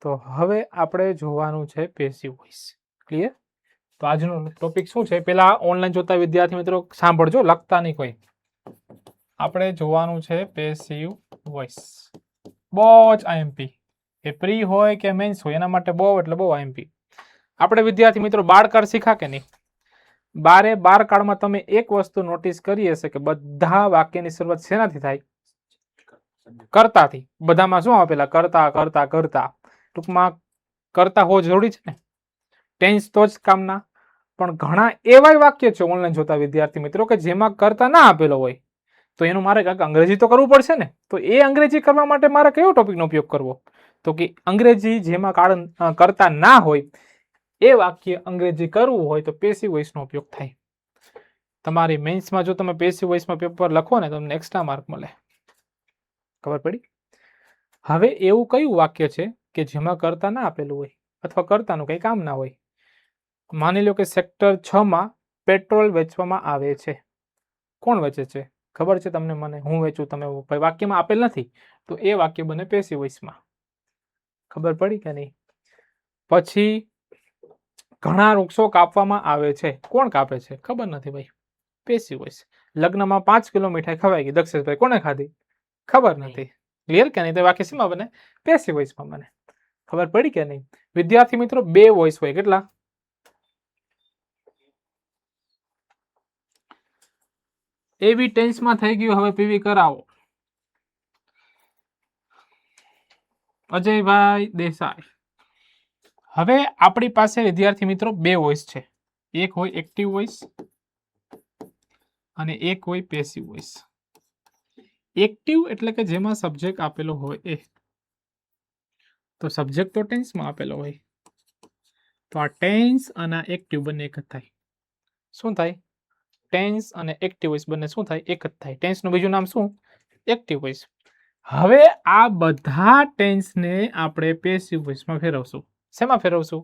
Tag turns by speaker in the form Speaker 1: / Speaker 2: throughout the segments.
Speaker 1: તો હવે આપણે જોવાનું છે પેસિવ વોઇસ. ક્લિયર? તો આજનો ટોપિક શું છે? પેલા ઓનલાઈન જોતા વિદ્યાર્થી મિત્રો સાંભળજો, લખતા નહીં કોઈ. આપણે જોવાનું છે પેસિવ વોઇસ. બહુ જ આઈએમપી, એ પ્રી હોય કે મેન્સ હોય એના માટે બહુ એટલે બહુ આઈએમપી. આપણે વિદ્યાર્થી મિત્રો બાળકાળ શીખા કે નહીં? બાળકાળમાં તમે એક વસ્તુ નોટિસ કરી હશે કે બધા વાક્યની શરૂઆત શેનાથી થાય? કર્તાથી. બધામાં શું આવે? પેલા કરતા કરતા કરતા. ટૂંકમાં કરતા હોવો જરૂરી છે ને, ટેન્સ તો જ કામના. પણ ઘણા એવા વાક્ય છે ઓનલાઈન જોતા વિદ્યાર્થી મિત્રો કે જેમાં કરતા ના આપેલો હોય, તો એનું મારે કાંઈક અંગ્રેજી તો કરવું પડશે ને. તો એ અંગ્રેજી કરવા માટે મારે કયો ટોપિકનો ઉપયોગ કરવો? તો કે અંગ્રેજી જેમાં કરતા ના હોય એ વાક્ય અંગ્રેજી કરવું હોય તો પેસિવ વોઇસનો ઉપયોગ થાય. તમારી મેન્સમાં જો તમે પેસિવ વોઇસમાં પેપર લખો ને તો તમને એક્સ્ટ્રા માર્ક મળે. ખબર પડી? હવે એવું કયું વાક્ય છે કે જેમાં કરતા ના આપેલું હોય અથવા કરતાનું કંઈ કામ ના હોય? માની લો કે સેક્ટર 6 માં પેટ્રોલ વેચવામાં આવે છે. કોણ વેચે છે? ખબર છે તમને, મને, હું વેચું, તમે. વાક્યમાં આપેલ નથી તો એ વાક્ય બને પેસિવ વોઇસમાં. ખબર પડી કે નહીં? પછી ઘણા વૃક્ષો કાપવામાં આવે છે. કોણ કાપે છે? ખબર નથી ભાઈ, પેસિવ વોઇસ. લગ્નમાં 5 કિલો મીઠાઈ ખવાઈ ગઈ, દક્ષેશભાઈ કોને ખાધી? ખબર નથી. ક્લિયર કે નહીં? તો વાક્ય શેમાં બને? પેસિવ વોઇસમાં બને. ખબર પડી કે નહીં? વિદ્યાર્થી મિત્રો બે વોઇસ હોય. કેટલા? એવી ટેન્સમાં થઈ ગયું. હવે પીવી કરાવો. અજયભાઈ દેસાઈ. હવે આપણી પાસે વિદ્યાર્થી મિત્રો બે વોઇસ છે. એક હોય એક્ટિવ વોઇસ અને એક હોય પેસિવ વોઇસ. એક્ટિવ એટલે કે જેમાં સબ્જેક્ટ આપેલો હોય એ. તો સબ્જેક્ટ તો ટેન્સમાં આપેલો હોય, તો આ ટેન્સ અને એક્ટિવ બંને એક જ થાય. શું થાય? ટેન્સ અને એક્ટિવ વોઇસ બંને શું થાય? એક જ થાય. ટેન્સનું બીજું નામ શું? Active voice. હવે આ બધા ટેન્સને આપણે પેસિવ વોઇસમાં ફેરવશું. શેમાં ફેરવશું?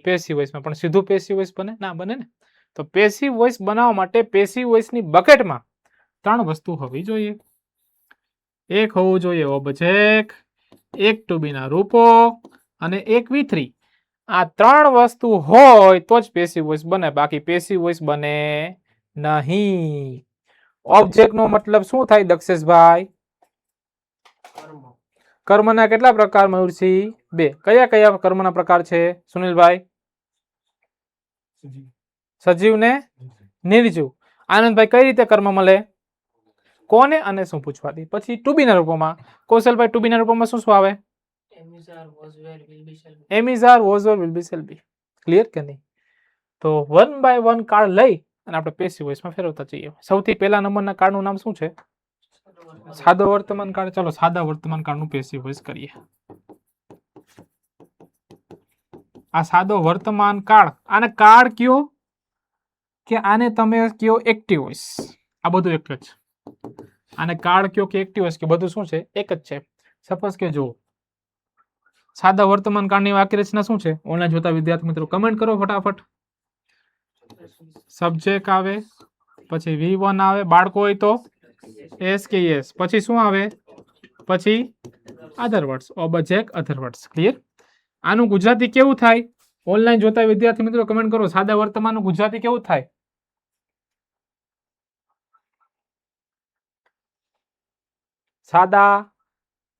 Speaker 1: પેસિવ વોઇસમાં. પણ સીધું પેસિવ વોઇસ બને? ના બને ને. તો પેસિવ વોઇસ બનાવવા માટે પેસિવ વોઇસની બકેટમાં 3 વસ્તુ હોવી જોઈએ. એક હોવું જોઈએ ઓબ્જેક્ટ, એક ટુ બી ના રૂપો અને એક V3. આ 3 વસ્તુ હોય તો જ પેસિવ વોઇસ બને, બાકી પેસિવ વોઇસ બને નહીં. ઓબ્જેક્ટનો મતલબ શું થાય દક્ષેશભાઈ? કર્મના કેટલા પ્રકાર મયુરસિંહ? 2. કયા કયા કર્મના પ્રકાર છે સુનિલભાઈ? સજીવ ને નિર્જીવ. આનંદભાઈ કઈ રીતે કર્મ મળે? કોને અને શું પૂછવાથી? પછી ટુ બી ના રૂપમાં કૌશલભાઈ, ટુ બી ના રૂપમાં શું શું આવે? Am is are, was were, will be, shall be. Clear કે નહીં? તો 1 by 1 કાર્ડ લઈ અને આપણે પેસિવ વોઇસમાં ફેરવતા જઈએ. સૌથી પહેલા નંબરના કાર્ડનું નામ શું છે? સાદો વર્તમાન કાળ. ચલો સાદા વર્તમાન કાળનું પેસિવ વોઇસ કરીએ. આ સાદો વર્તમાન કાળ, આને કાળ કયો કે આને તમે કયો એક્ટિવ વોઇસ? આ બધું એક જ. આને કાળ કયો કે એક્ટિવ વોઇસ કે બધું શું છે? એક જ છે. સપોઝ કે જો સાદા વર્તમાન કાળની વાક્ય રચના શું છે? ઓનલાઈન જોતા વિદ્યાર્થી મિત્રો કમેન્ટ કરો ફટાફટ. સબ્જેક્ટ આવે, પછી V1 આવે, બાળકો હોય તો એસ કે એસ, પછી શું આવે? પછી અધર વર્ડ્સ, ઓબ્જેક્ટ અધર વર્ડ્સ. ક્લિયર? આનું ગુજરાતી કેવું થાય? ઓનલાઈન જોતા વિદ્યાર્થી મિત્રો કમેન્ટ કરો. સાદા વર્તમાનનું ગુજરાતી કેવું થાય? સાદા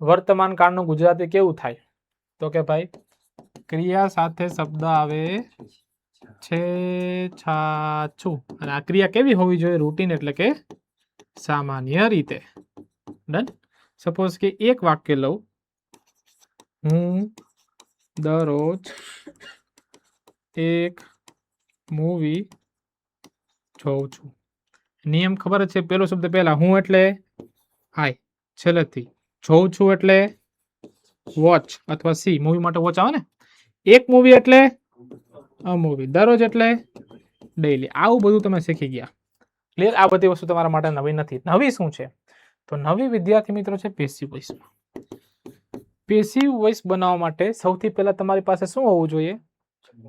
Speaker 1: વર્તમાન કાળનું ગુજરાતી કેવું થાય? તો કે ભાઈ ક્રિયા સાથે શબ્દ આવે છે છાછું. અને આ ક્રિયા કેવી હોવી જોઈએ? રૂટીન એટલે કે સામાન્ય રીતે. ડન. સપોઝ કે એક વાક્ય લઉં, હું દરરોજ એક મૂવી જોઉં છું. નિયમ ખબર જ છે. પેલો શબ્દ પહેલા, હું એટલે આઈ, છેલ્લેથી જોઉં છું એટલે વોચ અથવા સી. મૂવી માટે વોચ આવે ને. એક મૂવી એટલે અ મૂવી, દરરોજ એટલે ડેઈલી. આવું બધું તમે શીખી ગયા. ક્લિયર? આ બધી વસ્તુ તમારા માટે નવી નથી. નવી શું છે? તો નવી વિદ્યાર્થી મિત્રો છે પેસિવ વોઇસ. પેસિવ વોઇસ બનાવવા માટે સૌથી પહેલા તમારી પાસે શું હોવું જોઈએ?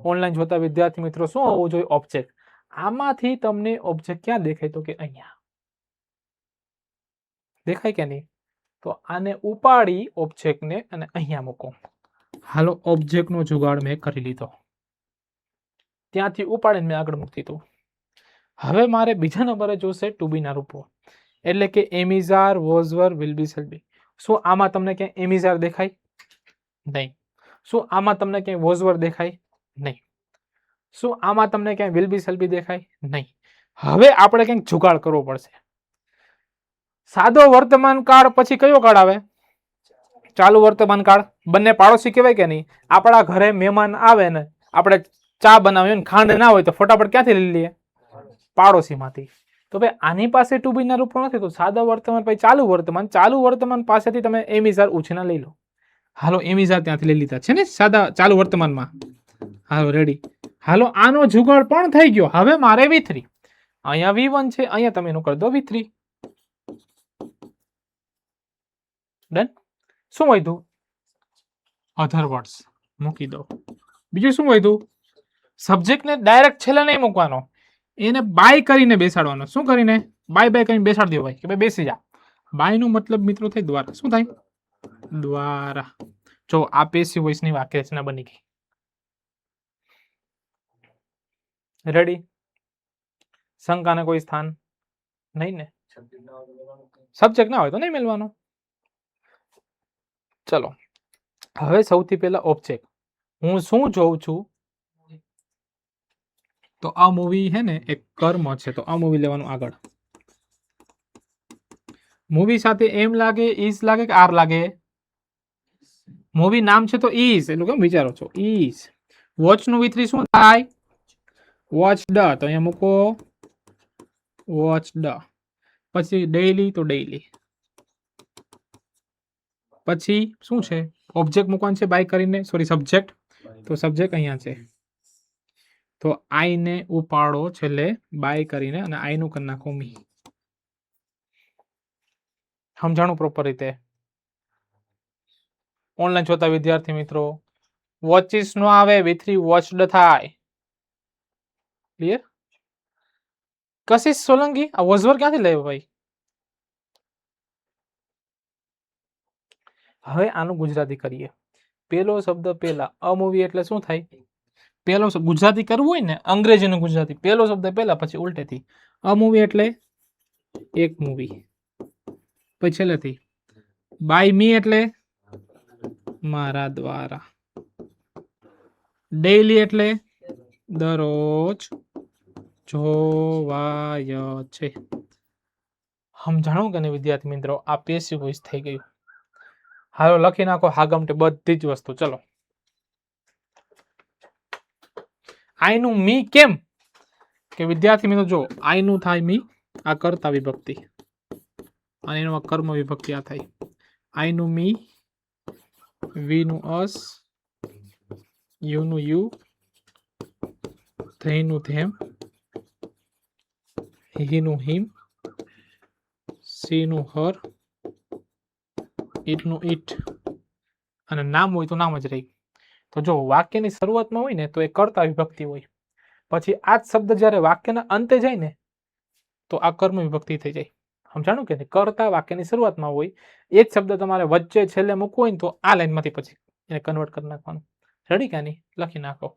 Speaker 1: ઓનલાઈન જોતા વિદ્યાર્થી મિત્રો શું હોવું જોઈએ? ઓબ્જેક્ટ. આમાંથી તમને ઓબ્જેક્ટ ક્યાં દેખાય? તો કે અહીંયા દેખાય કે નહીં? તો આને ઉપાડી ઓબ્જેક્ટને અને અહીંયા મૂકો. હાલો ઓબ્જેક્ટનો જુગાડ મેં કરી લીધો, ત્યાંથી ઉપાડીને મેં આગળ મૂકી દીધું. હવે મારે બીજા નંબરે જોશે ટુ બી ના રૂપો, એટલે કે એમિઝાર, વોઝવર, વિલ બી, શેલ બી. શું આમાં તમને ક્યાંય એમિઝાર દેખાય? નહીં. શું આમાં તમને ક્યાંય વોઝવર દેખાય? નહીં. શું આમાં તમને ક્યાંય વિલ બી, શેલ બી દેખાય? નહીં. હવે આપણે કંઈક જુગાડ કરવો પડશે. સાદો વર્તમાન કાળ પછી કયો કાળ આવે? ચાલુ વર્તમાન કાળ. બંને પાડોશી કહેવાય કે નહીં? આપણા ઘરે મહેમાન આવે ને આપણે ચા બનાવીએ ને ખાંડ ના હોય તો ફટાફટ ક્યાંથી લઈ લઈએ? પાડોશીમાંથી. તો ભાઈ આની પાસે ટુ બી ના રૂપો નથી, તો સાદા વર્તમાન પછી ચાલુ વર્તમાન પાસેથી તમે એમિઝાર ઉછીના લઈ લો. હાલો એમિઝાર ત્યાંથી લઈ લીધા છે ને સાદા ચાલુ વર્તમાનમાં. હાલો રેડી. હાલો આનો જુગાડ પણ થઈ ગયો. હવે મારે V3, અહીંયા V1 છે, અહીંયા તમે એનું કરી દો V3. ડન. શું વધ્યું? અધર વર્ડ્સ મૂકી દો. બીજું શું વધ્યું? સબ્જેક્ટને ડાયરેક્ટ છેલ્લે નહીં મૂકવાનો, એને બાય કરીને બેસાડવાનો. શું કરીને? બાય બાય કરીને બેસાડી દો ભાઈ, કે ભાઈ બેસી જા. બાય નો મતલબ મિત્રો થાય દ્વારા. શું થાય? દ્વારા. જો આ પેસિવ વોઇસ ની વાક્ય રચના બની ગઈ. રેડી. શંકાને કોઈ સ્થાન નહીં ને? સબ્જેક્ટ ના હોય તો નહીં મેળવાનો. ચલો હવે સૌથી પહેલા ઓબ્જેક્ટ. હું શું જોઉં છું? તો આ મૂવી હે ને એક કર્મ છે, તો આ મૂવી લેવાનું આગળ. મૂવી સાથે એમ લાગે, ઇઝ લાગે કે આર લાગે? મૂવી નામ છે તો ઇઝ, એટલું કેમ વિચારો છો? ઇઝ. વોચ નું V3 શું થાય? વોચ ડ, તો અહીંયા મૂકો વોચ ડ. પછી ડેઈલી તો ડેઈલી. પછી શું છે? ઓબ્જેક્ટ મૂકવાનું છે બાય કરીને, સોરી સબ્જેક્ટ, તો સબ્જેક્ટ અહીંયા છે. તો આઈ ને ઉપાડો છેલ્લે બાય કરીને અને આઈ નું કરી નાખો મી. સમજાણું પ્રોપર રીતે? ઓનલાઈન જોતા વિદ્યાર્થી મિત્રો, વોચિસ નો આવે, V3 વોચડ થાય. ક્લિયર? કશિશ સોલંકી, આ વોઝવર ક્યાંથી લેવો ભાઈ? હવે આનું ગુજરાતી કરીએ. પેલો શબ્દ પહેલા, અ મૂવી એટલે શું થાય? પેલો ગુજરાતી કરવું હોય ને, અંગ્રેજીનું ગુજરાતી, પેલો શબ્દ પહેલા પછી ઉલટેથી. અ મૂવી એટલે એક મૂવી, પછી છેલ્લેથી બાય મી એટલે મારા દ્વારા. ડેઈલી એટલે દરરોજ જોવાય છે. સમજાણું કે નહીં વિદ્યાર્થી મિત્રો? આ પેસિવ વોઇસ થઈ ગયું. હાલો લખી નાખો હાગમટે બધી જ વસ્તુ. ચલો આઈ નું મી કેમ? કે વિદ્યાર્થી મિત્રો જો આઈ નું થાય મી, આ કર્તા વિભક્તિ, અને એનું કર્મ વિભક્તિ આ થાય. આઈ નું મી, વી નું અસ, યુ નું યુ, ધે નું ધેમ, હી નું હિમ, સી નું હર, ઈટ નું ઈટ, અને નામ હોય તો નામ જ રહી. તો જો વાક્યની શરૂઆતમાં હોય ને તો એ કર્તા વિભક્તિ હોય, પછી આ જ શબ્દ જ્યારે વાક્યના અંતે જાય ને તો આ કર્મ વિભક્તિ થઈ જાય. સમજાણું કે કર્તા વાક્યની શરૂઆતમાં હોય, એ જ શબ્દ તમારે વચ્ચે છેલ્લે મૂકવો હોય ને તો આ લાઈનમાંથી પછી એને કન્વર્ટ કરી નાખવાનું. રેડી કે નહીં? લખી નાખો.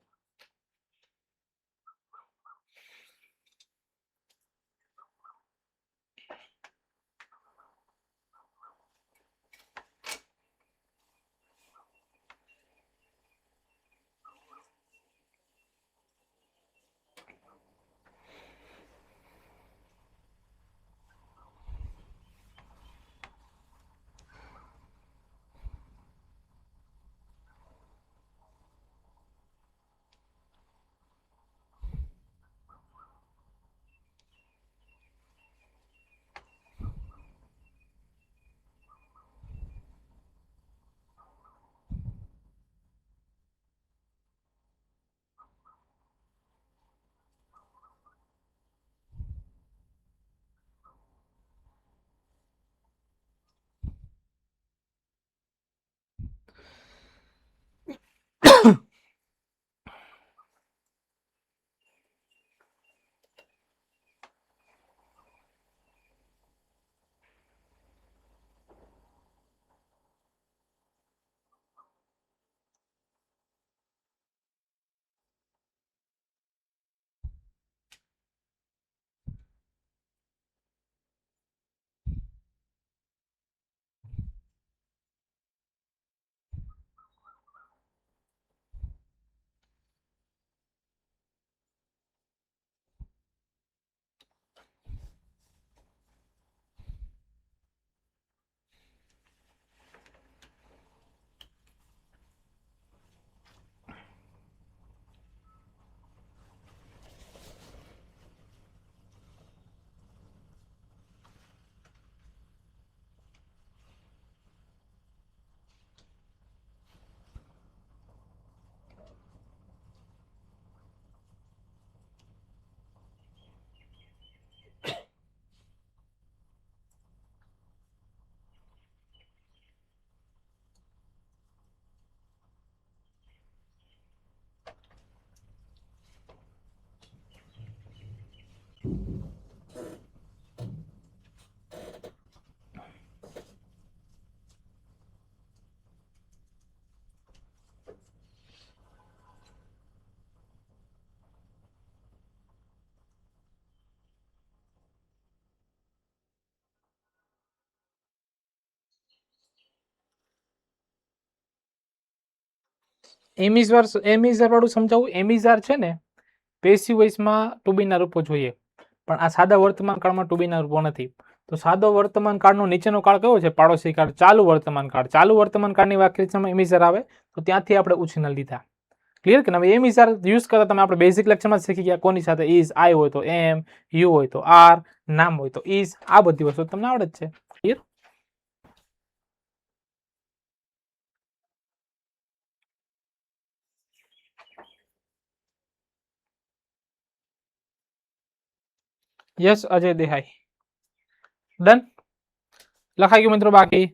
Speaker 1: એમિઝાર વાળું સમજાવું. એમિઝાર છે ને પેસિવ વોઇસમાં ટુ બી ના રૂપો જોઈએ, પણ આ સાદા વર્તમાન કાળમાં ટુ બી ના રૂપો નથી. તો સાદો વર્તમાન કાળનો નીચેનો કાળ કયો છે? પાડોશી કાળ. ચાલુ વર્તમાન કાળ. ચાલુ વર્તમાન કાળની વાક્ય રચનામાં એમિઝાર આવે, તો ત્યાંથી આપણે ઉછીના લીધા. ક્લિયર કે હવે એમિઝાર યુઝ કરતા તમે આપણે બેઝિક લેક્ચરમાં શીખી ગયા. કોની સાથે? ઇઝ. આઈ હોય તો એમ, યુ હોય તો આર, નામ હોય તો ઇઝ. આ બધી વસ્તુ તમને આવડે જ છે. ક્લિયર? યસ અજય દેહાઈ. ડન. લખાઈ ગયું મિત્રો? બાકી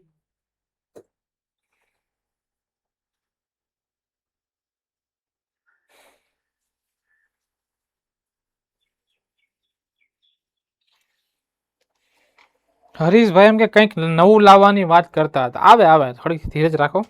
Speaker 1: હરીશભાઈ એમ કે કંઈક નવું લાવવાની વાત કરતા હતા. આવે થોડીક ધીરજ રાખો.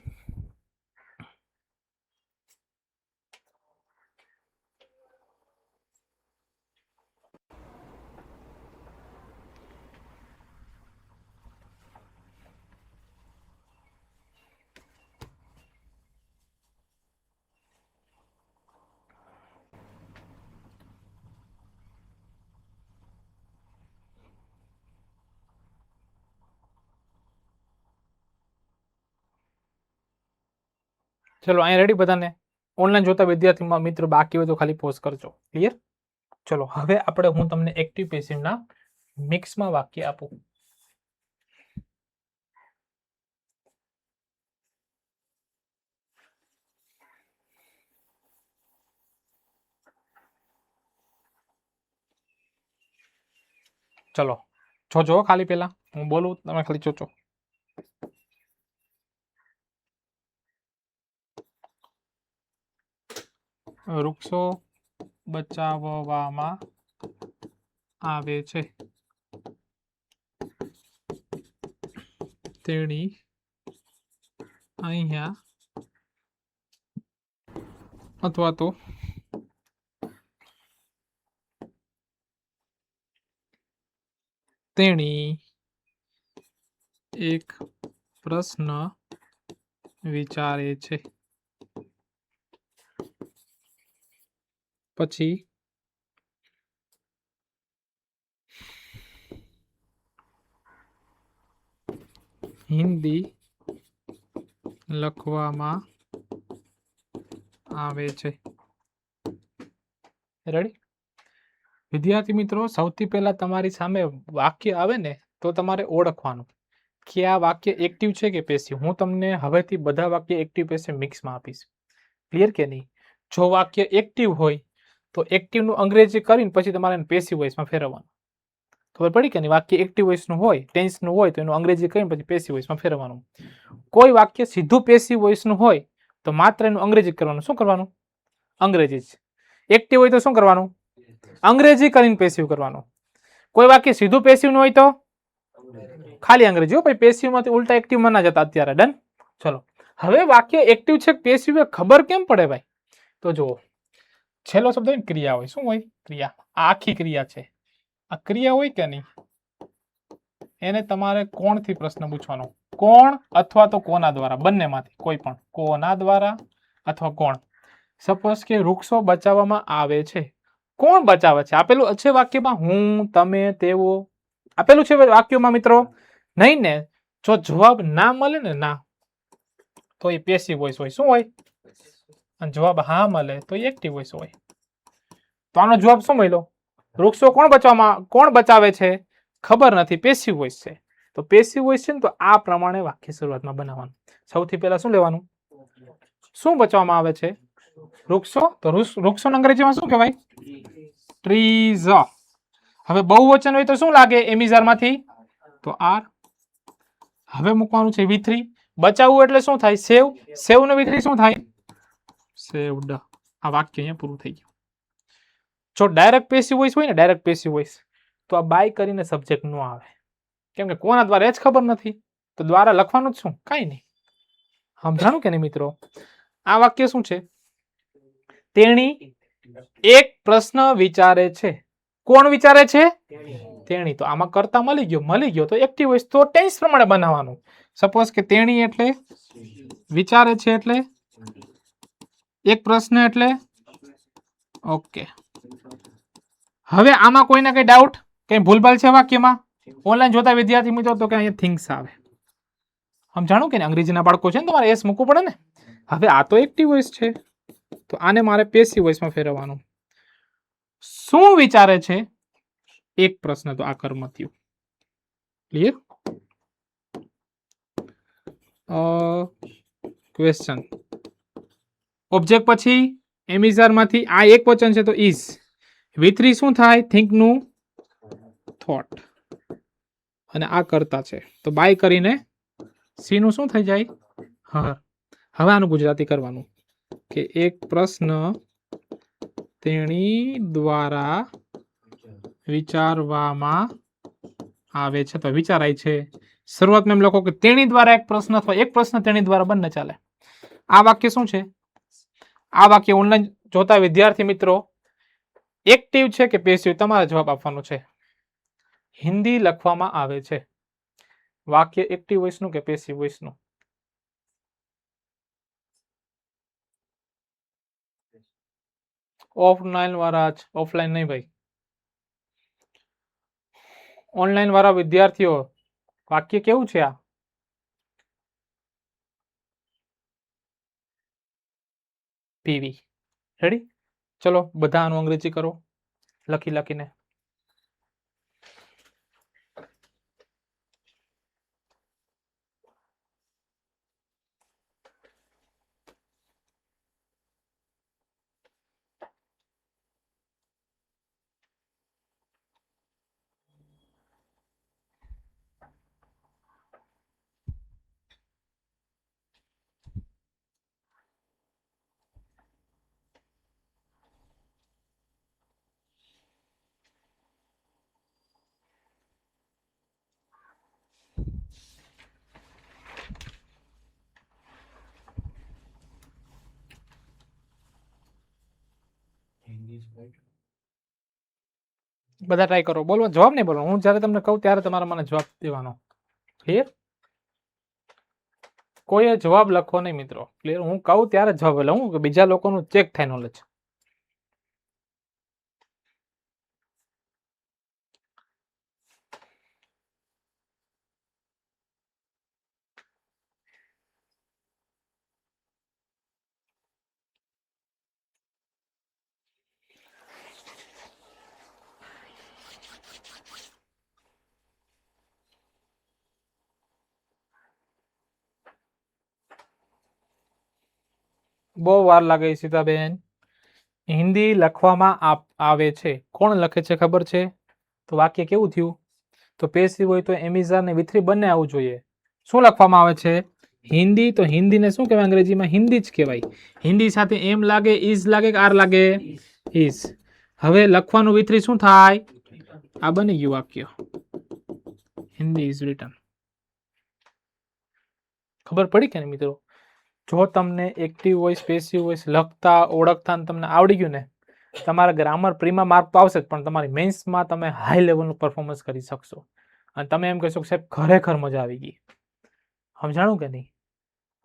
Speaker 1: ચલો અહીંયા રેડી બધાને? ઓનલાઈન જોતા વિદ્યાર્થી મિત્રો બાકી હોય તો ખાલી પોઝ કરજો. ક્લિયર? ચલો હવે આપણે હું તમને એક્ટિવ પેસિવના મિક્સમાં વાક્ય આપું. ચલો જોજો ખાલી પેલા હું બોલું તમે ખાલી જોજો. વૃક્ષો બચાવવામાં આવે છે, તેણી અહીંયા અથવા તો તેણી એક પ્રશ્ન વિચારે છે. પછી હિન્દી લખવામાં આવે છે. રેડી? વિદ્યાર્થી મિત્રો સૌથી પહેલા તમારી સામે વાક્ય આવે ને તો તમારે ઓળખવાનું કે આ વાક્ય એક્ટિવ છે કે પેસિવ. હું તમને હવેથી બધા વાક્ય એક્ટિવ પેસિવ મિક્સમાં આપીશ. ક્લિયર કે નહીં? જો વાક્ય એક્ટિવ હોય તો એક્ટિવનું અંગ્રેજી કરીને પછી તમારે પેસિવ વોઇસમાં ફેરવવાનું. ખબર પડી કે નહીં? વાક્ય એક્ટિવ વોઇસનું હોય, ટેન્સનું હોય તો એનું અંગ્રેજી કરીને પછી પેસિવ વોઇસમાં ફેરવવાનું. કોઈ વાક્ય સીધું પેસિવ વોઇસનું હોય તો માત્ર એનું અંગ્રેજી કરવાનું. શું કરવાનું? અંગ્રેજી જ. એક્ટિવ હોય તો શું કરવાનું? અંગ્રેજી કરીને પેસિવ કરવાનું. કોઈ વાક્ય સીધું પેસિવ હોય તો ખાલી અંગ્રેજી. હો ભાઈ, પેસિવમાંથી ઉલટા એક્ટિવમાં ના જતા અત્યારે. ડન? ચલો હવે વાક્ય એક્ટિવ છે કે પેસિવ ખબર કેમ પડે ભાઈ? તો જુઓ, છેલ્લો શબ્દ હોય ક્રિયા હોય. શું હોય? ક્રિયા. આ આખી ક્રિયા છે. આ ક્રિયા હોય કે નહીં, એને તમારે કોણથી પ્રશ્ન પૂછવાનો. કોણ અથવા તો કોના દ્વારા, બંનેમાંથી કોઈ પણ. કોના દ્વારા અથવા કોણ. સપોઝ કે વૃક્ષો બચાવવામાં આવે છે. કોણ બચાવે છે? આપેલું છે વાક્યમાં હું, તમે, તેઓ આપેલું છે વાક્યમાં મિત્રો? નહીં ને. જો જવાબ ના મળે ને, ના, તો એ પેસિવ વોઇસ હોય. શું હોય? અને જવાબ હા મળે તો એ એક્ટિવ વોઇસ હોય. તો આનો જવાબ શું મળ્યો? વૃક્ષો કોણ બચાવે છે? ખબર નથી, પેસિવ વોઇસ છે. તો પેસિવ વોઇસ છે ને તો આ પ્રમાણે વાક્ય શરૂઆતમાં બનાવવાનું. સૌથી પહેલા શું લેવાનું? શું બચાવવામાં આવે છે? વૃક્ષો. તો વૃક્ષો અંગ્રેજીમાં શું કહેવાય? ટ્રીઝ. હવે બહુવચન હોય તો શું લાગે એમિઝારમાંથી? તો આર. હવે મૂકવાનું છે V3. બચાવવું એટલે શું થાય? સેવ. સેવ નો V3 શું થાય? સેવડ. આ વાક્ય અહીંયા પૂરું થઈ ગયું. જો ડાયરેક્ટ પેસિવ વોઇસ હોય ને, ડાયરેક્ટ પેસિવ વોઇસ, તો આ બાય કરીને સબ્જેક્ટ નો આવે. કેમ કે કોના દ્વારા એ જ ખબર નથી, તો દ્વારા લખવાનું જ શું? કાંઈ નહીં. સમજાણું કે નહીં મિત્રો? આ વાક્ય શું છે? તેણી એક પ્રશ્ન વિચારે છે. કોણ વિચારે છે? તેણી. તો આમાં કરતા મળી ગયો તો એક્ટિવ વોઇસ. તો ટેન્સ પ્રમાણે બનાવવાનું. સપોઝ કે તેણી એટલે વિચારે છે એટલે એક પ્રશ્ન એટલે ઓકે. હવે આમાં કોઈને કઈ ડાઉટ, કઈ ભૂલભાલ છે વાક્યમાં? ઓનલાઈન જોતા વિદ્યાર્થી મિત્રો તો કે અહીંયા થિંગ્સ આવે. સમજાણું કે ને? અંગ્રેજીના બાળકો છે ને, તમારે એસ મૂકવું પડે ને. હવે આ તો એક્ટિવ વોઇસ છે, તો આને મારે પેસિવ વોઇસમાં ફેરવવાનું. શું વિચારે છે? એક પ્રશ્ન તો આ કર્મ થયું. ક્લિયર? ક્વેશ્ચન ઓબ્જેક્ટ પછી એમિઝાર માંથી આ એક વચન છે તો ઇઝ. V3 શું થાય? થિંક નું થોટ. અને આ કરતા છે તો બાય કરીને સી નું શું થઈ જાય? હા. હવે આનું ગુજરાતી કરવાનું કે એક પ્રશ્ન તેણી દ્વારા વિચારવામાં આવે છે તો વિચારાય છે. શરૂઆતમાં એમ લખો કે તેણી દ્વારા એક પ્રશ્ન અથવા એક પ્રશ્ન તેણી દ્વારા બંને ચાલે. આ વાક્ય શું છે? આ વાક્ય ઓનલાઈન જોતા વિદ્યાર્થી મિત્રો એક્ટિવ છે કે પેસિવ? તમારે જવાબ આપવાનો છે. હિન્દી લખવામાં આવે છે. વાક્ય એક્ટિવ વોઇસ નું કે પેસિવ વોઇસ નું? ઓફલાઈન વાળા જ, ઓફલાઈન નહીં ભાઈ. ઓનલાઈન વાળા વિદ્યાર્થીઓ વાક્ય કેવું છે આ? પીવી. રેડી? ચલો બધા આનું અંગ્રેજી કરો લખીને. બધા ટ્રાય કરો. બોલો, જવાબ નહીં બોલો. હું જ્યારે તમને કહું ત્યારે તમારે મને જવાબ દેવાનો. ક્લિયર? કોઈએ જવાબ લખો નહીં મિત્રો. ક્લિયર? હું કહું ત્યારે જવાબ લઉં કે બીજા લોકોનું ચેક થાય નોલેજ. બહુ વાર લાગે સીતાબેન. હિન્દી લખવામાં આવે છે. કોણ લખે છે ખબર છે? તો વાક્ય કેવું થયું? તો પેસિવ હોય તો એમિઝાર ને V3 બંને આવવું જોઈએ. શું લખવામાં આવે છે? હિન્દી. તો હિન્દીને શું કહેવાય અંગ્રેજીમાં? હિન્દી જ કહેવાય. હિન્દી સાથે એમ લાગે, ઇઝ લાગે કે આર લાગે? ઇઝ. હવે લખવાનું V3 શું થાય? આ બની ગયું વાક્ય. Hindi is return. ખબર પડી કે ને મિત્રો? જો તમને એક્ટિવ વોઇસ પેસિવ વોઇસ લખતા ઓળખતા તમને આવડી ગયું ને, તમારા ગ્રામર પ્રીમાં માર્ક તો આવશે જ, પણ તમારી મેન્સમાં તમે હાઈ લેવલનું પરફોર્મન્સ કરી શકશો. અને તમે એમ કહેશો કે સાહેબ ખરેખર મજા આવી ગઈ. સમજાણું કે નહીં?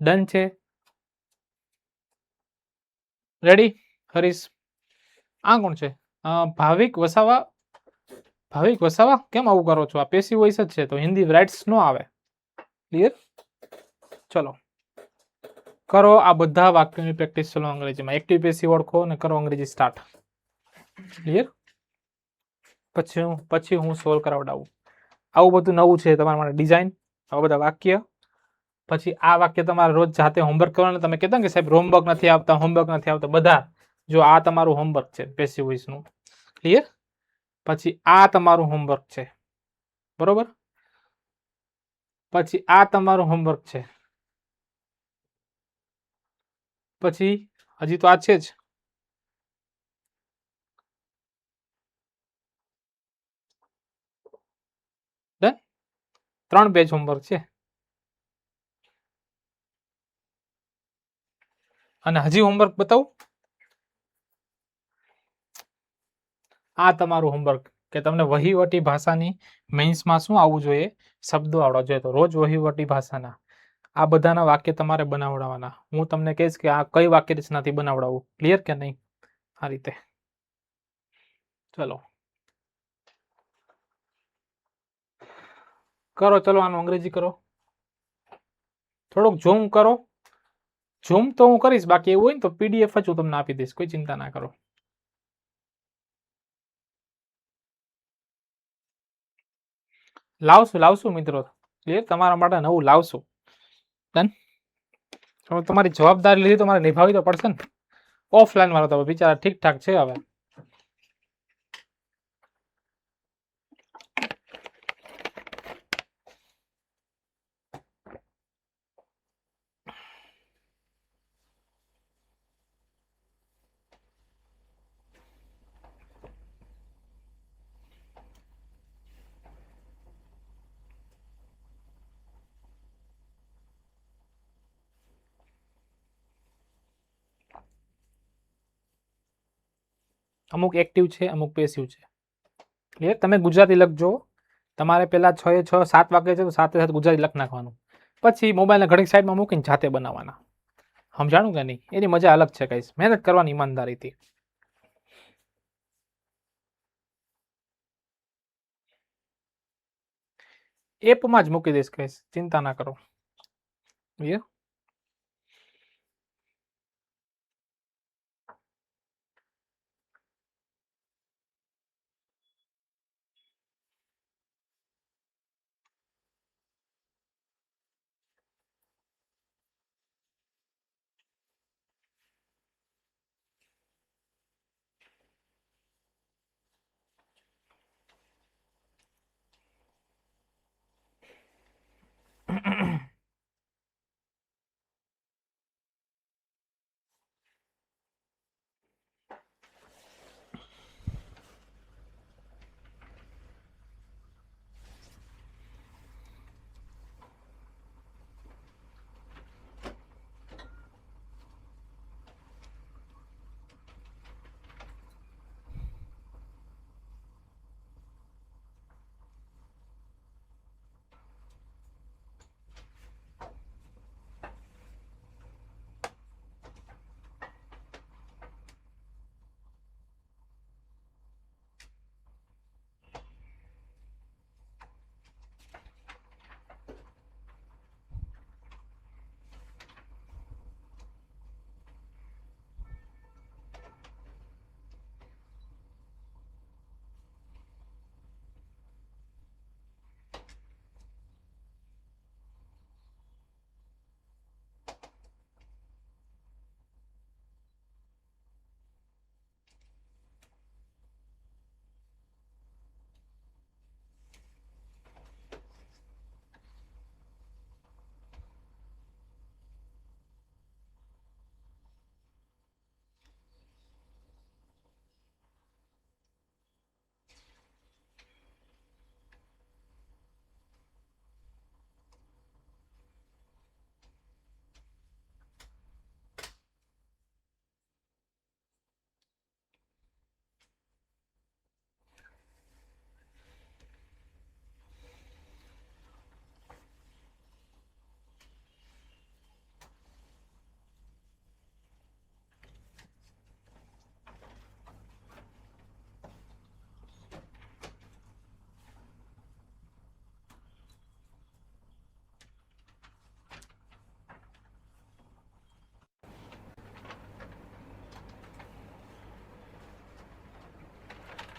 Speaker 1: ડન છે? રેડી? હરીશ. આ કોણ છે? ભાવિક વસાવા. ભાવિક વસાવા કેમ આવું કરો છો? આ પેસિવ વોઇસ જ છે તો હિન્દી રાઇટ્સ નો આવે. ક્લિયર? ચલો કરો આ બધા વાક્યોની પ્રેક્ટિસ. ચલો અંગ્રેજીમાં એક્ટિવ પેસિવ ઓળખો અને કરો અંગ્રેજી સ્ટાર્ટ. ક્લિયર? પછી હું સોલ્વ કરાવડાવું. આવું બધું નવું છે તમારા માટે ડિઝાઇન. આવા બધા વાક્ય. પછી આ વાક્ય તમારે રોજ જાતે હોમવર્ક કરવાનું. તમે કહેતા કે સાહેબ હોમવર્ક નથી આવતા. બધા જો આ તમારું હોમવર્ક છે પેસિવ વોઇસનું. ક્લિયર? પછી આ તમારું હોમવર્ક છે. બરોબર? પછી આ તમારું હોમવર્ક છે. પછી હજી તો આ છે જ. ડન? 3 પેજ હોમવર્ક છે. અને હજી હોમવર્ક બતાવું. આ તમારું હોમવર્ક કે તમને વહીવટી ભાષાની મેન્સમાં શું આવવું જોઈએ? શબ્દો આવડવા જોઈએ. તો રોજ વહીવટી ભાષાના આ બધાના વાક્ય તમારે બનાવડાવવાના. હું તમને કહીશ કે આ કઈ વાક્ય રચનાથી બનાવડાવવું. ક્લિયર કે નહીં? આ રીતે. ચલો કરો, ચલો આનું અંગ્રેજી કરો. થોડુંક ઝૂમ કરો. ઝૂમ તો હું કરીશ, બાકી એવું હોય ને તો પીડીએફ જ હું તમને આપી દઈશ, કોઈ ચિંતા ના કરો. લાવશું મિત્રો, ક્લિયર, તમારા માટે નવું લાવશું. ડન. તમારી જવાબદારી લીધી, તમારે નિભાવવી તો પડશે ને. ઓફલાઈન વાળો તો બિચારા ઠીકઠાક છે હવે. અમુક એક્ટિવ છે, અમુક પેસિવ છે. ક્લિયર. તમે ગુજરાતી લખજો. તમારે પેલા 6 એ 6 7 વાક્ય છે તો 7 એ 7 ગુજરાતી લખ નાખવાનું. પછી મોબાઈલને ઘડીક સાઈડમાં મૂકીને જાતે બનાવવાના. સમજાણું કે નહીં? એની મજા અલગ છે ગાઈસ. મહેનત કરવાની ઈમાનદારીથી. એપમાં જ મૂકી દઈશ ગાઈસ, ચિંતા ના કરો. ક્લિયર.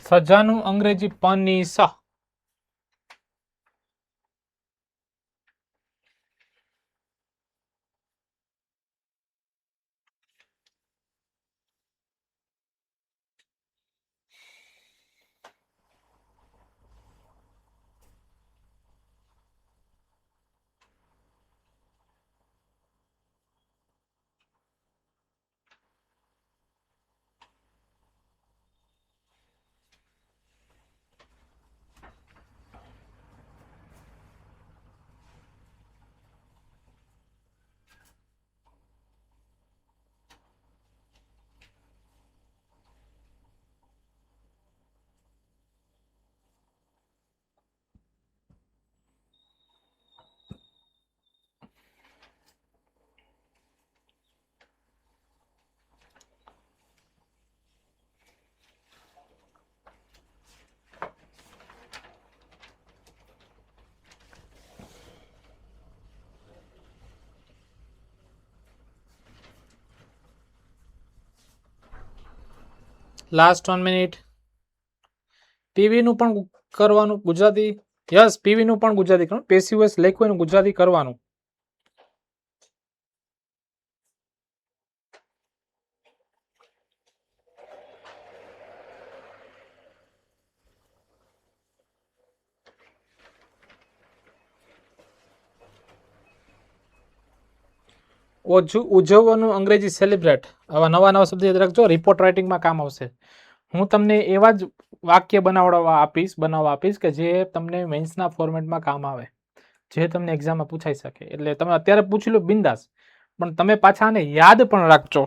Speaker 1: સજાનું અંગ્રેજી પનીસા. Last 1 minute. પીવી નું પણ કરવાનું ગુજરાતી. યસ, પીવી નું પણ ગુજરાતી કરવાનું. પેસિવ વોઇસ લખ્યું એનું ગુજરાતી કરવાનું. ઉજવવાનું અંગ્રેજી સેલિબ્રેટ. આવા નવા નવા શબ્દ યાદ રાખજો, રિપોર્ટ રાઇટિંગમાં કામ આવશે. હું તમને એવા જ વાક્ય બનાવવા આપીશ કે જે તમને મેન્સના ફોર્મેટમાં કામ આવે, જે તમને એક્ઝામમાં પૂછાઈ શકે. એટલે તમે અત્યારે પૂછી લો બિંદાસ, પણ તમે પાછા આને યાદ પણ રાખજો.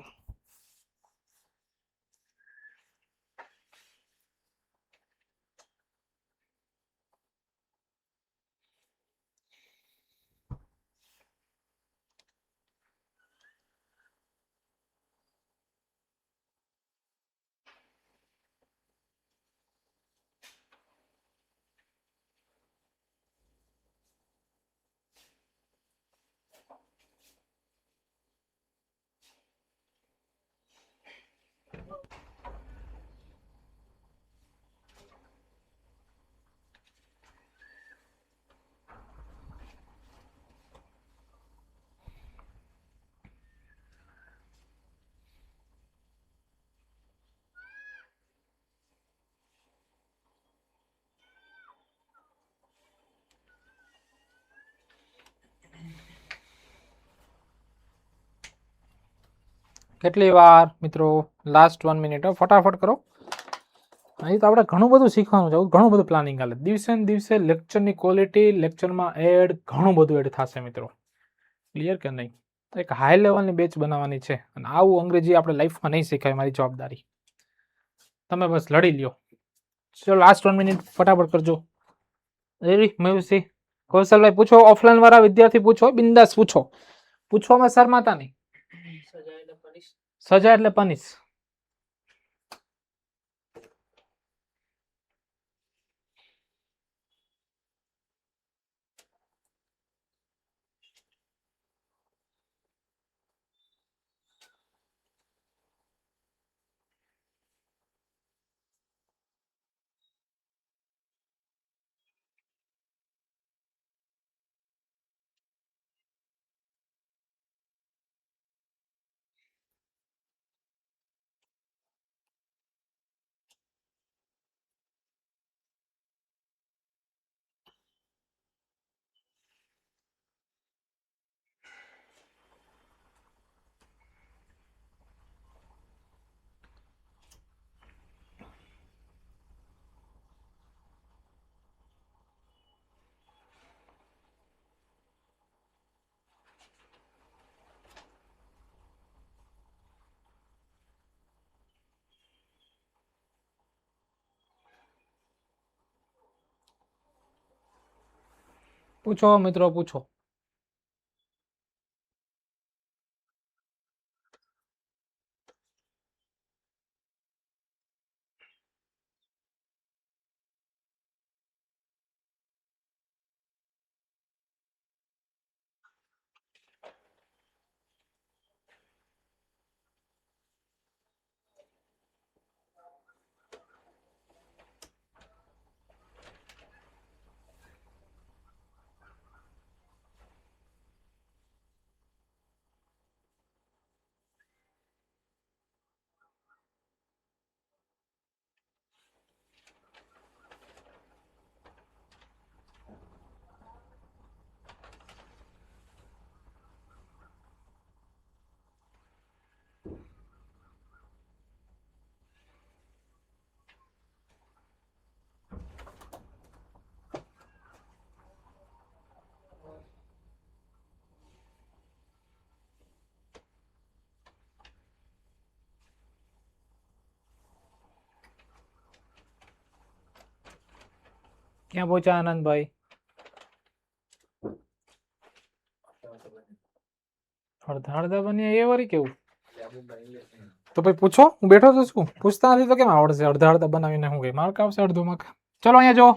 Speaker 1: કેટલી વાર મિત્રો? Last 1 minute. ફટાફટ કરો. અહીં તો આપણે ઘણું બધું શીખવાનું છે, ઘણું બધું પ્લાનિંગ હાલે. દિવસે ને દિવસે લેક્ચરની ક્વોલિટી, લેક્ચરમાં એડ ઘણું બધું એડ થશે મિત્રો. ક્લિયર કે નહીં? એક હાઈ લેવલની બેચ બનાવવાની છે, અને આવું અંગ્રેજી આપણે લાઈફમાં નહીં શીખાય. મારી જવાબદારી, તમે બસ લડી લ્યો. ચલો લાસ્ટ 1 મિનિટ, ફટાફટ કરજો. રેડી મયુષી, કૌશલભાઈ પૂછો. ઓફલાઈન વાળા વિદ્યાર્થી પૂછો, બિંદાસ પૂછો. પૂછવામાં શરમાતા નહીં. સજા એટલે પનિશ. પૂછો મિત્રો, પૂછો. ક્યાં પહોંચ્યા આનંદભાઈ? અડધા અડધા બન્યા એ વળી કેવું? તો ભાઈ પૂછો, હું બેઠો તો છું. પૂછતા નથી તો કેમ આવડશે? અડધા અડધા બનાવીને હું કઈ માર્ક આવશે? અડધો માર્ક. ચલો અહીંયા જો,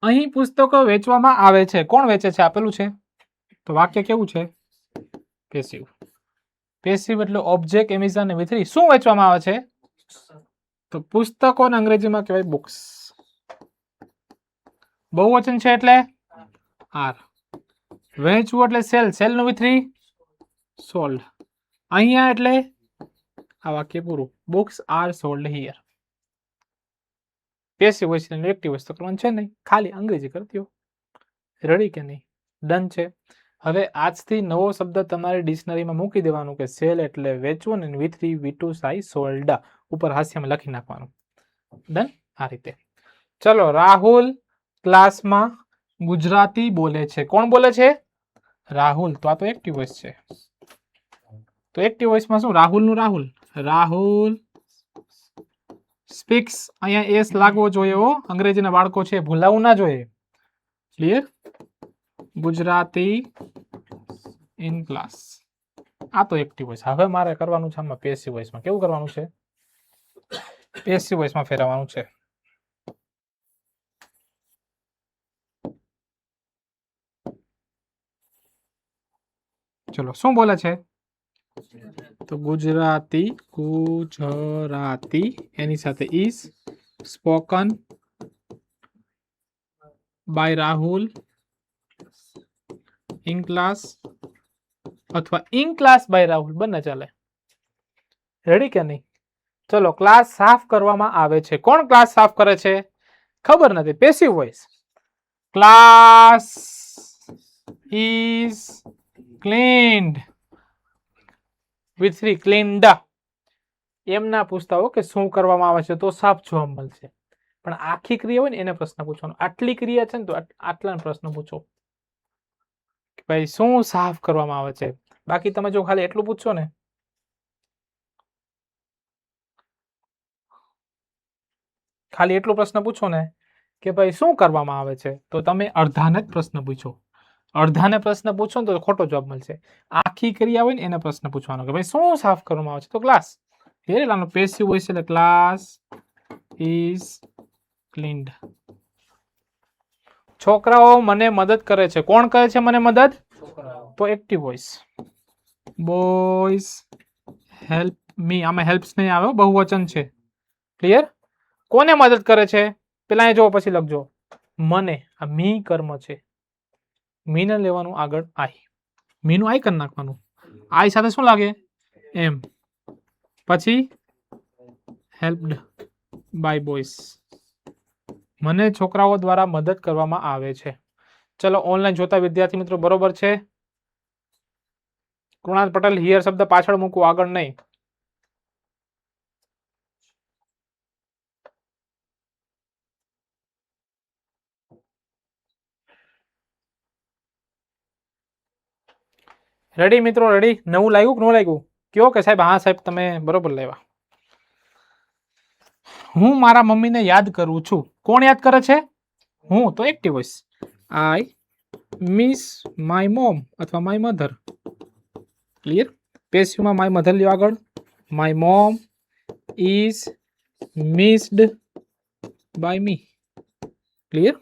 Speaker 1: અહીં પુસ્તકો વેચવામાં આવે છે. કોણ વેચે છે? આપેલું છે. તો વાક્ય કેવું છે? પેસિવ. પેસિવ એટલે ઓબ્જેક્ટ, એમેઝોન ને V3. શું વેચવામાં આવે છે? તો પુસ્તકોને અંગ્રેજીમાં કહેવાય બુક્સ. બહુવચન છે એટલે આર. વહેંચવું એટલે સેલ. સેલ નું વિથરી સોલ્ડ. અહીંયા એટલે આ વાક્ય પૂરું. Books are sold here. Passive voice અને એક્ટિવ વોઇસ તો કરવાનું છે નહીં, ખાલી અંગ્રેજી કરતી હો. રેડી કે નહીં? ડન છે. હવે આજથી નવો શબ્દ તમારી ડિક્શનરીમાં મૂકી દેવાનું કે સેલ એટલે વેચવું ને V3 V2 સાઈ સોલ્ડ ઉપર હાસ્યમાં લખી નાખવાનું. ડન. આ રીતે. ચલો, રાહુલ ક્લાસમાં ગુજરાતી બોલે છે. કોણ બોલે છે? રાહુલ. તો આ તો એક્ટિવ વોઇસ છે. તો એક્ટિવ વોઇસમાં શું? રાહુલનું રાહુલ. રાહુલ સ્પીક્સ. અહીંયા એસ લાગવો જોઈએ હો. અંગ્રેજીના બાળકો છે, ભૂલાવું ના જોઈએ. ક્લિયર? Gujarati in class. આ તો એક્ટિવ વોઇસ. હવે મારે કરવાનું છે આમાં પેસિવ વોઇસમાં. કેવું કરવાનું છે? પેસિવ વોઇસમાં ફેરવવાનું છે. ચલો, શું બોલે છે? તો ગુજરાતી. ગુજરાતી એની સાથે is spoken by Rahul in class અથવા ઇન ક્લાસ બાય રાહુલ, બંને ચાલે. રેડી કે નહીં? ચલો, ક્લાસ સાફ કરવામાં આવે છે. કોણ ક્લાસ સાફ કરે છે? ખબર નથી. Passive voice. Class is cleaned with 3 cleaned. એમ ના પૂછતા હો કે શું કરવામાં આવે છે તો સાફ જોવા મળશે. પણ આખી ક્રિયા હોય ને એને પ્રશ્ન પૂછવાનો. આટલી ક્રિયા છે ને તો આટલાનો પ્રશ્ન પૂછો કે ભાઈ શું સાફ કરવામાં આવે છે. બાકી તમે જો ખાલી એટલું પૂછશો ને, ખાલી એટલો પ્રશ્ન પૂછો ને કે ભાઈ શું કરવામાં આવે છે, તો તમે અડધાને જ પ્રશ્ન પૂછો. અડધાને પ્રશ્ન પૂછો ને તો ખોટો જવાબ મળશે. આખી ક્રિયા હોય ને એને પ્રશ્ન પૂછવાનો કે ભાઈ શું સાફ કરવામાં આવે છે, તો ક્લાસ. આનો પેસિવ હોય છે એટલે ક્લાસ ઇઝ ક્લીન્ડ. છોકરાઓ મને મદદ કરે છે. કોણ કરે છે મને મદદ? તો active voice. Boys help me. આમાં હેલ્પ્સ નહીં આવે, બહુવચન છે. ક્લિયર? કોને મદદ કરે છે? પેલા જો પછી લખજો મને. આ મી કર્મ છે. મીને લેવાનું આગળ આઈ. મીનું આઈ કરી નાખવાનું. આઈ સાથે શું લાગે? એમ. પછી હેલ્પડ બાય બોયઝ. મને છોકરાઓ દ્વારા મદદ કરવામાં આવે છે. ચલો, ઓનલાઈન જોતા વિદ્યાર્થી મિત્રો બરોબર છે? કૃણાલ પટેલ હિયર શબ્દ પાછળ મૂકવું, આગળ નહીં. રેડી મિત્રો? રેડી? નવું લાગ્યું કે ન લાગ્યું? કયો કે સાહેબ હા સાહેબ તમે બરોબર લાવ્યા. હું મારા મમ્મીને યાદ કરું છું. કોણ યાદ કરે છે? હું. તો active voice. I miss my mom અથવા માય મધર. ક્લિયર? પેસિવમાં માય મધર લ્યો આગળ. My mom is missed by me. Clear?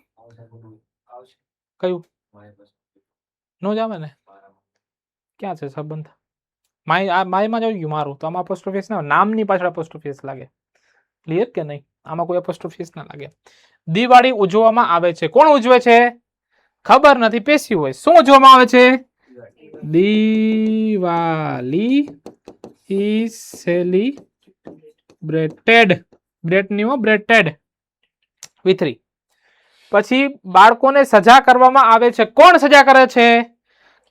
Speaker 1: કયું? નો જ આવે ને? ક્યાં છે સંબંધ? માયમાં જ આવી ગયું મારું. તો આમાં અપોસ્ટ્રોફી ના, નામની પાછળ અપોસ્ટ્રોફી લાગે. ક્લિયર કે નહીં? આમાં કોઈ અપોસ્ટ્રોફી ના લાગે. દિવાળી ઉજવવામાં આવે છે. કોણ ઉજવે છે? ખબર નથી. પેસિવ હોય. શું ઉજવવામાં આવે છે? Diwali is celebrated. બ્રેટેડ V3. પછી બાળકોને સજા કરવામાં આવે છે. કોણ સજા કરે છે?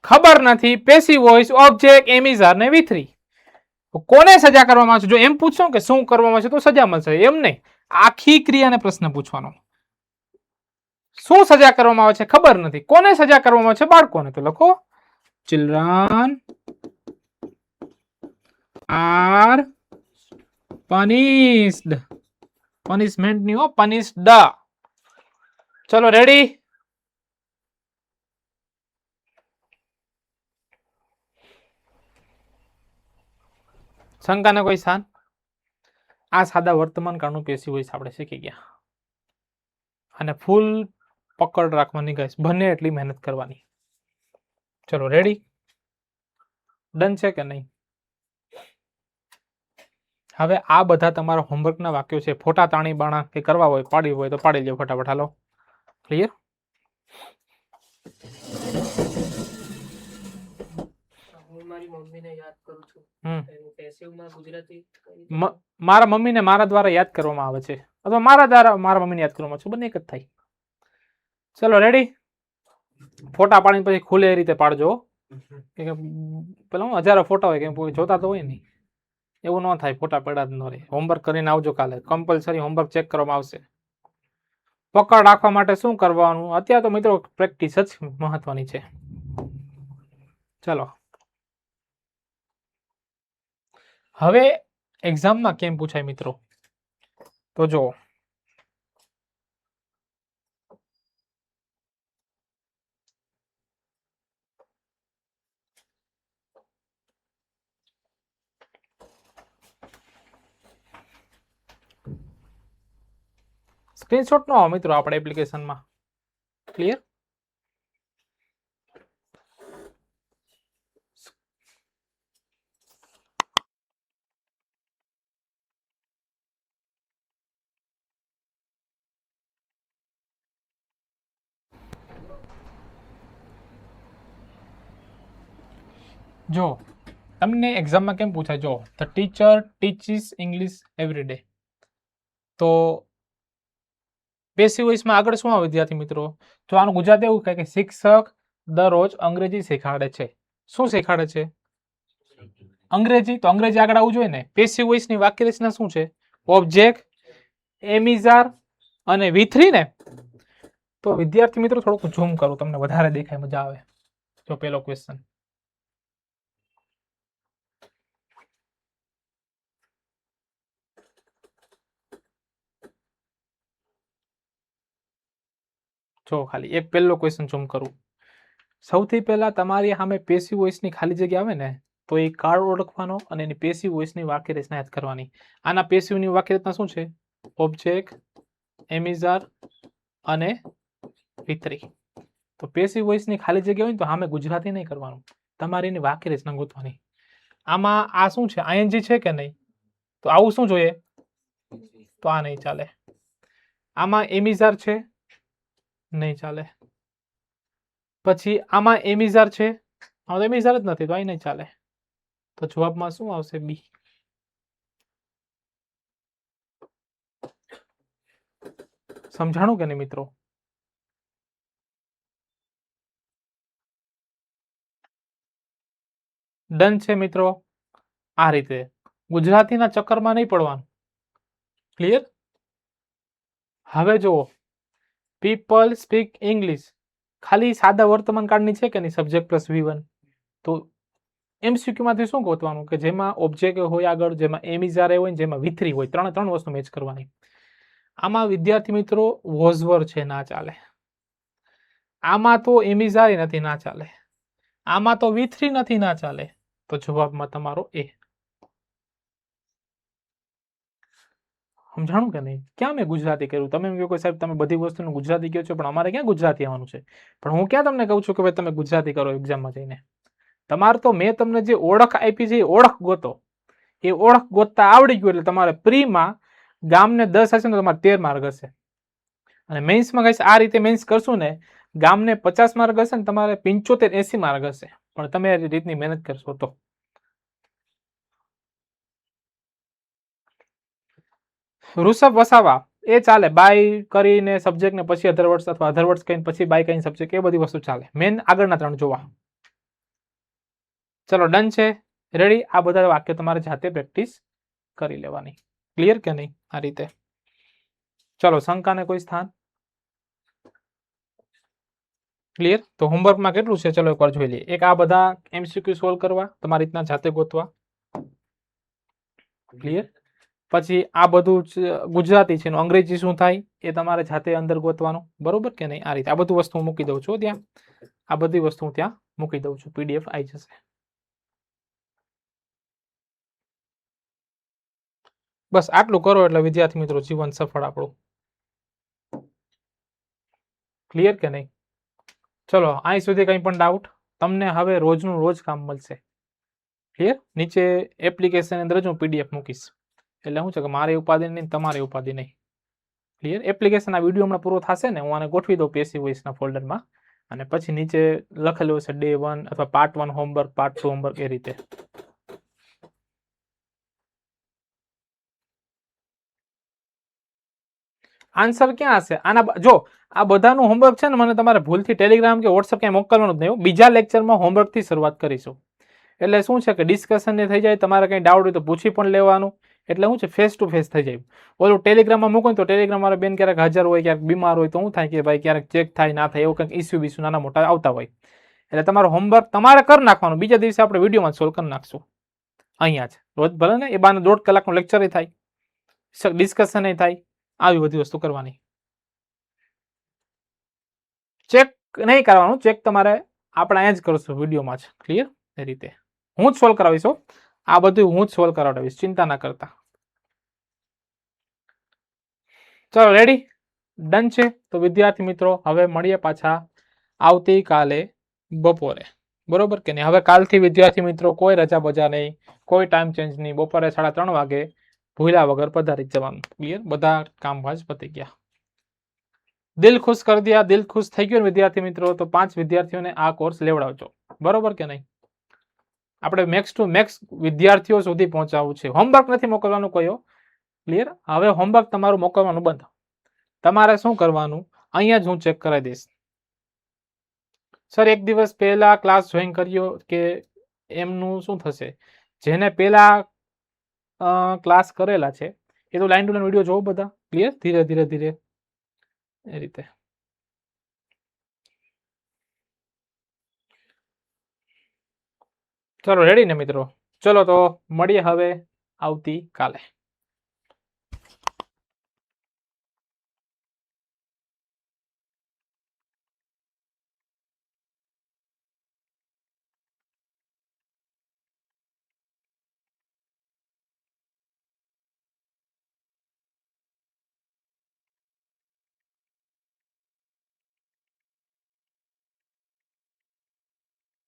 Speaker 1: ખબર નથી. Passive voice. ઓબ્જેક્ટ એમિઝાર ને V3. કોને સજા કરવામાં આવે છે? જો એમ પૂછો કે શું કરવામાં આવે છે તો સજા મળશે, એમ નહીં. આખી ક્રિયાને પ્રશ્ન પૂછવાનો. શું સજા કરવામાં આવે છે? ખબર નથી. કોને સજા કરવામાં આવે છે? બાળકોને. તો લખો ચિલ્ડ્રન આર પનિશ્ડ. પનિશમેન્ટ નહીં હો, પનિશ્ડ. ચલો, રેડી? શંકાને કોઈ સ્થાન? આ સાદા વર્તમાન કાળનું પેસિવ વોઇસ આપણે શીખી ગયા. અને ફૂલ પકડ રાખવાની ગાઈસ, બને એટલી મહેનત કરવાની. ચલો, રેડી? ડન છે કે નહીં? હવે આ બધા તમારા હોમવર્કના વાક્યો છે. ફોટા તાણી બાણા કે કરવા હોય પાડી હોય તો પાડી લ્યો ફટાફટ. હાલો, ક્લિયર? મારા મમ્મીને મારા દ્વારા યાદ કરવામાં આવે છે અથવા મારા દ્વારા મારા મમ્મીને યાદ કરવામાં છે. બંને એક જ થાય. ચલો રેડી. ફોટા પાડીને પછી ખુલે એ રીતે પાડજો. પેલા હજારો ફોટા હોય કે જોતા તો હોય નહીં, એવું ન થાય. ફોટા પડ્યા જ ન રહે. હોમવર્ક કરીને આવજો કાલે. કમ્પલસરી હોમવર્ક ચેક કરવામાં આવશે. પકડ રાખવા માટે શું કરવાનું? અત્યારે તો મિત્રો પ્રેક્ટિસ જ મહત્વની છે. ચલો હવે એક્ઝામમાં કેમ પૂછાય મિત્રો, તો જો સ્ક્રીનશોટ નો મિત્રો આપણે એપ્લિકેશનમાં. ક્લિયર? જો તમને એક્ઝામમાં કેમ પૂછાય, જો the teacher teaches English every day. તો પેસિવ વોઇસમાં આગળ શું આવે વિદ્યાર્થી મિત્રો? તો આનું ગુજરાતી એવું કહે કે શિક્ષક દરરોજ અંગ્રેજી શીખવાડે છે. શું શીખવાડે છે? અંગ્રેજી. તો અંગ્રેજી આગળ આવવું જોઈએ ને. પેસિવ વોઇસની વાક્ય રચના શું છે? ઓબ્જેક્ટ, એમિઝાર અને V3 ને. તો વિદ્યાર્થી મિત્રો થોડુંક ઝૂમ કરું, તમને વધારે દેખાય, મજા આવે. જો પેલો ક્વેશ્ચન, જો ખાલી એક પહેલો ક્વેશ્ચન ઝૂમ કરું. સૌથી પહેલા તમારી સામે પેસિવ વોઇસની ખાલી જગ્યા આવે ને, તો એ કાર્ડ ઓળખવાનો અને એની પેસિવ વોઇસની વાક્ય રચના યાદ કરવાની. આના પેસિવની વાક્ય રચના શું છે? ઓબ્જેક્ટ, એમિઝાર અને V3. તો પેસિવ વોઇસની ખાલી જગ્યા હોય ને તો સામે ગુજરાતી નહીં કરવાનું, તમારી એની વાક્ય રચના ગોતવાની. આમાં આ શું છે? ING છે કે નહીં? તો આવું શું જોઈએ? તો આ નહીં ચાલે. આમાં એમિઝાર છે, નહીં ચાલે. પછી આમાં એમિઝાર છે, આમાં તો એમિઝાર જ નથી, તો આ નહીં ચાલે. તો જવાબમાં શું આવશે? બી. સમજાણું કે નહીં મિત્રો? ડન છે મિત્રો. આ રીતે ગુજરાતીના ચક્કરમાં નહીં પડવાનું. ક્લિયર? હવે જુઓ, પીપલ સ્પીક ઇંગ્લિશ ખાલી સાદા વર્તમાન કાળની છે કે નહીં? Subject plus V1. તો MCQ માંથી શું ગોતવાનું કે જેમાં ઓબ્જેક્ટ હોય આગળ, જેમાં એમિઝાર હોય ને જેમાં V3 હોય. ત્રણ વસ્તુ મેચ કરવાની. આમાં વિદ્યાર્થી મિત્રો વોઝવર છે, ના ચાલે. આમાં તો એમિઝાર નથી, ના ચાલે. આમાં તો V3 નથી, ના ચાલે. તો જવાબમાં તમારો A. સમજાણું કે નહીં? ક્યાં મેં ગુજરાતી કર્યું? તમે એમ કહો કે સાહેબ તમે બધી વસ્તુનું ગુજરાતી કહો છો, પણ અમારે ક્યાં ગુજરાતી આવવાનું છે? પણ હું ક્યાં તમને કહું છું કે ભાઈ તમે ગુજરાતી કરો એક્ઝામમાં જઈને? તમારે તો મેં તમને જે ઓળખ આપી છે એ ઓળખ ગોતો. એ ઓળખ ગોતતા આવડી ગયું એટલે તમારે પ્રીમાં ગામને 10 હશે ને તમારે 13 માર્ક હશે. અને મેન્સમાં કહીશ આ રીતે મેન્સ કરશું ને, ગામને 50 માર્ક હશે ને તમારે 75-80 માર્ક હશે. પણ તમે આ રીતની મહેનત કરશો તો. ઋષભ વસાવા એ ચાલે. બાય કરીને સબ્જેક્ટ ને પછી અધર વર્ડ્સ અથવા અધર વર્ડ્સ કહીને પછી બાય કરીને સબ્જેક્ટ, એ બધી વસ્તુ ચાલે. મેન આગળના 3 જોવા. ચલો ડન છે. રેડી? આ બધા વાક્ય તમારે જાતે પ્રેક્ટિસ કરી લેવાની. ક્લિયર કે નહીં? આ રીતે. ચલો શંકાને કોઈ સ્થાન? ક્લિયર? તો હોમવર્કમાં કેટલું છે ચલો એકવાર જોઈ લઈએ. એક આ બધા MCQ સોલ્વ કરવા, તમારી રીતના જાતે ગોતવા. ક્લિયર? પછી આ બધું ગુજરાતી છે, અંગ્રેજી શું થાય એ તમારે જાતે અંદર ગોતવાનું. બરોબર કે નહીં? આ રીતે આ બધું વસ્તુ હું મૂકી દઉં છું ત્યાં. આ બધી વસ્તુ હું ત્યાં મૂકી દઉં છું. PDF આવી જશે. બસ આટલું કરો એટલે વિદ્યાર્થી મિત્રો જીવન સફળ આપણું. ક્લિયર કે નહીં? ચલો અહીં સુધી કંઈ પણ ડાઉટ? તમને હવે રોજનું રોજ કામ મળશે. ક્લિયર? નીચે એપ્લિકેશન અંદર જ હું PDF મૂકીશ. એટલે શું છે કે મારી ઉપાધિ નહીં, તમારી ઉપાધિ નહીં. ક્લિયર? એપ્લિકેશન આ વિડીયો હમણાં પૂરો થશે ને, હું આને ગોઠવી દઉં પેસિવ વોઇસના ફોલ્ડરમાં, અને પછી નીચે લખેલું હશે ડે 1 અથવા પાર્ટ 1 હોમવર્ક, પાર્ટ 2 હોમવર્ક, એ રીતે. આન્સર ક્યાં હશે આના? જો આ બધાનું હોમવર્ક છે ને, મને તમારે ભૂલથી ટેલિગ્રામ કે વોટ્સઅપ ક્યાંય મોકલવાનું જ નહીં. બીજા લેક્ચરમાં હોમવર્કથી શરૂઆત કરીશું. એટલે શું છે કે ડિસ્કશન થઈ જાય, તમારે કંઈ ડાઉટ હોય તો પૂછી પણ લેવાનું. એટલે શું છે, ફેસ ટુ ફેસ થઈ જાય. ઓલું ટેલિગ્રામમાં મૂકો ને તો ટેલિગ્રામ વાળા બેન ક્યારેક હાજર હોય, ક્યારેક બીમાર હોય, તો શું થાય કે ભાઈ ક્યારેક ચેક થાય ના થાય, એવું કંઈક ઇસ્યુ બીસ્યુ નાના મોટા આવતા હોય. એટલે તમારું હોમવર્ક તમારે કરી નાખવાનું, બીજા દિવસે આપણે વિડીયોમાં સોલ્વ કરી નાખશું અહીંયા જ. રોજ ભલે ને એ બાને 1.5 કલાકનું લેક્ચર થાય, ડિસ્કશન થાય, આવી બધી વસ્તુ કરવાની. ચેક નહીં કરવાનું, ચેક તમારે આપણે અહીંયા જ કરશું વિડીયોમાં જ. ક્લિયર? એ રીતે હું જ સોલ્વ કરાવીશ. આ બધું હું જ સોલ્વ કરાવીશ, ચિંતા ના કરતા. ચલો રેડી, ડન છે. તો વિદ્યાર્થી મિત્રો હવે મળીએ પાછા આવતીકાલે બપોરે, બરોબર કે નહીં? હવે કાલથી વિદ્યાર્થી મિત્રો કોઈ રજા બજા નહીં, કોઈ ટાઈમ ચેન્જ નહીં. બપોરે 3:30 વાગે ભૂલ્યા વગર પધારી જવાનું. ક્લિયર? બધા કામકાજ પતી ગયા. દિલ ખુશ કરી દિયા. દિલ ખુશ થઈ ગયો ને વિદ્યાર્થી મિત્રો, તો 5 વિદ્યાર્થીઓને આ કોર્સ લેવડાવજો, બરોબર કે નહીં? આપણે મેક્સ ટુ મેક્સ વિદ્યાર્થીઓ સુધી પહોંચાડવું છે. હોમવર્ક નથી મોકલવાનું કોઈઓ. ક્લિયર? હવે હોમવર્ક તમારું મોકલવાનું બંધ. તમારે શું કરવાનું, અહીંયા જ હું ચેક કરાવી દઈશ. સર 1 દિવસ પહેલા ક્લાસ જોઈન કર્યો કે એમનું શું થશે? જેને પહેલા ક્લાસ કરેલા છે એ તો લાઈન ટુ લાઈન વિડીયો જોવો બધા. ક્લિયર? ધીરે ધીરે ધીરે એ રીતે. ચલો રેડી ને મિત્રો? ચલો તો મળીએ હવે આવતીકાલે.